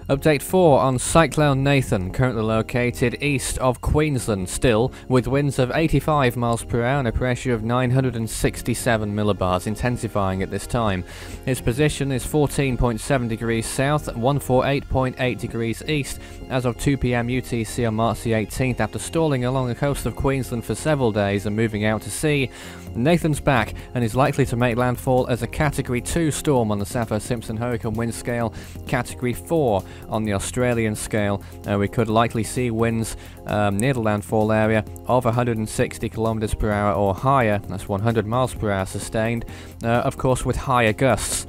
Update 4 on Cyclone Nathan, currently located east of Queensland still, with winds of 85 miles per hour and a pressure of 967 millibars, intensifying at this time. Its position is 14.7 degrees south, 148.8 degrees east, as of 2 PM UTC on March the 18th. After stalling along the coast of Queensland for several days and moving out to sea, Nathan's back and is likely to make landfall as a Category 2 storm on the Saffir-Simpson hurricane wind scale, Category 4 on the Australian scale. We could likely see winds near the landfall area of 160 kilometers per hour or higher. That's 100 miles per hour sustained, of course with higher gusts.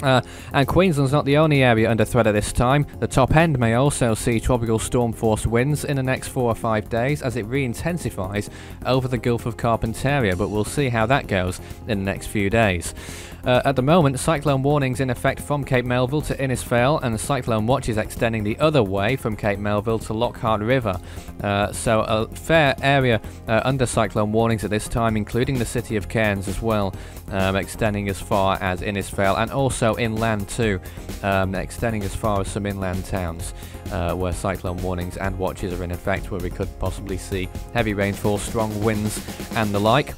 And Queensland's not the only area under threat at this time. The top end may also see tropical storm force winds in the next 4 or 5 days as it re-intensifies over the Gulf of Carpentaria, but we'll see how that goes in the next few days. At the moment, cyclone warnings in effect from Cape Melville to Innisfail, and the cyclone watch is extending the other way from Cape Melville to Lockhart River. So a fair area under cyclone warnings at this time, including the city of Cairns as well, extending as far as Innisfail, and also inland too, extending as far as some inland towns where cyclone warnings and watches are in effect, where we could possibly see heavy rainfall, strong winds and the like.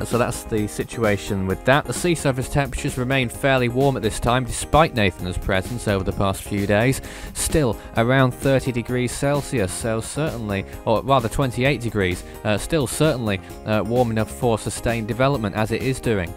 So that's the situation with that. The sea surface temperatures remain fairly warm at this time despite Nathan's presence over the past few days, still around 30 degrees Celsius, so certainly, or rather 28 degrees, still certainly warm enough for sustained development as it is doing.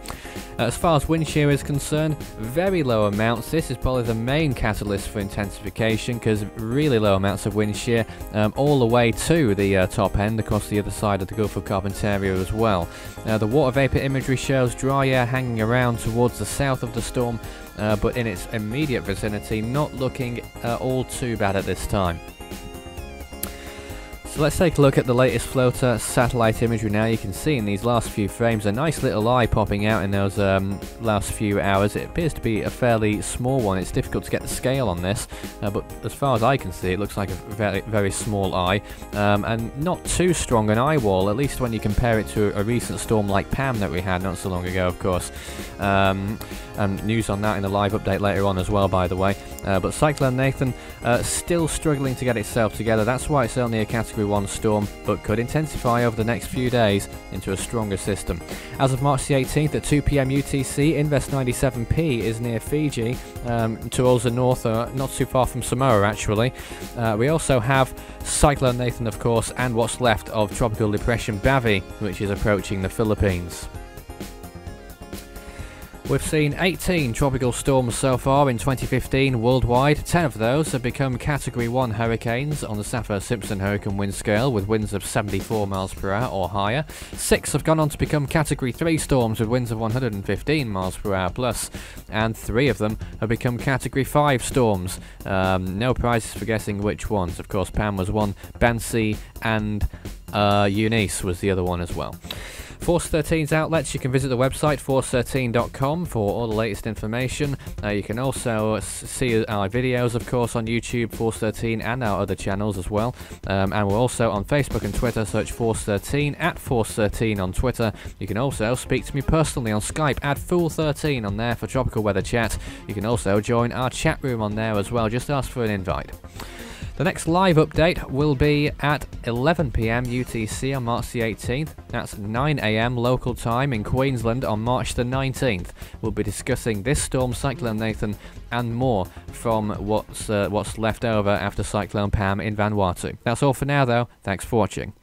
As far as wind shear is concerned, very low amounts. This is probably the main catalyst for intensification, because really low amounts of wind shear all the way to the top end across the other side of the Gulf of Carpentaria as well. The water vapor imagery shows dry air hanging around towards the south of the storm, but in its immediate vicinity not looking all too bad at this time. So let's take a look at the latest floater satellite imagery now. You can see in these last few frames a nice little eye popping out in those last few hours. It appears to be a fairly small one. It's difficult to get the scale on this, but as far as I can see, it looks like a very, very small eye, and not too strong an eye wall, at least when you compare it to a recent storm like Pam that we had not so long ago, of course. And news on that in a live update later on as well, by the way. But Cyclone Nathan still struggling to get itself together. That's why it's only a Category 1 storm, but could intensify over the next few days into a stronger system. As of March the 18th at 2 PM UTC, Invest 97P is near Fiji, towards the north, not too far from Samoa actually. We also have Cyclone Nathan, of course, and what's left of Tropical Depression Bavi, which is approaching the Philippines. We've seen 18 tropical storms so far in 2015 worldwide. 10 of those have become Category 1 hurricanes on the Saffir-Simpson hurricane wind scale with winds of 74 miles per hour or higher. 6 have gone on to become Category 3 storms with winds of 115 miles per hour plus, and 3 of them have become Category 5 storms. No prizes for guessing which ones. Of course, Pam was one, Bansi and Eunice was the other one as well. Force 13's outlets, you can visit the website force13.com for all the latest information. You can also see our videos, of course, on YouTube, Force 13, and our other channels as well. And we're also on Facebook and Twitter. Search Force 13 at Force 13 on Twitter. You can also speak to me personally on Skype, add Fool13 on there for tropical weather chat. You can also join our chat room on there as well. Just ask for an invite. The next live update will be at 11 PM UTC on March the 18th. That's 9 AM local time in Queensland on March the 19th. We'll be discussing this storm, Cyclone Nathan, and more from what's left over after Cyclone Pam in Vanuatu. That's all for now though. Thanks for watching.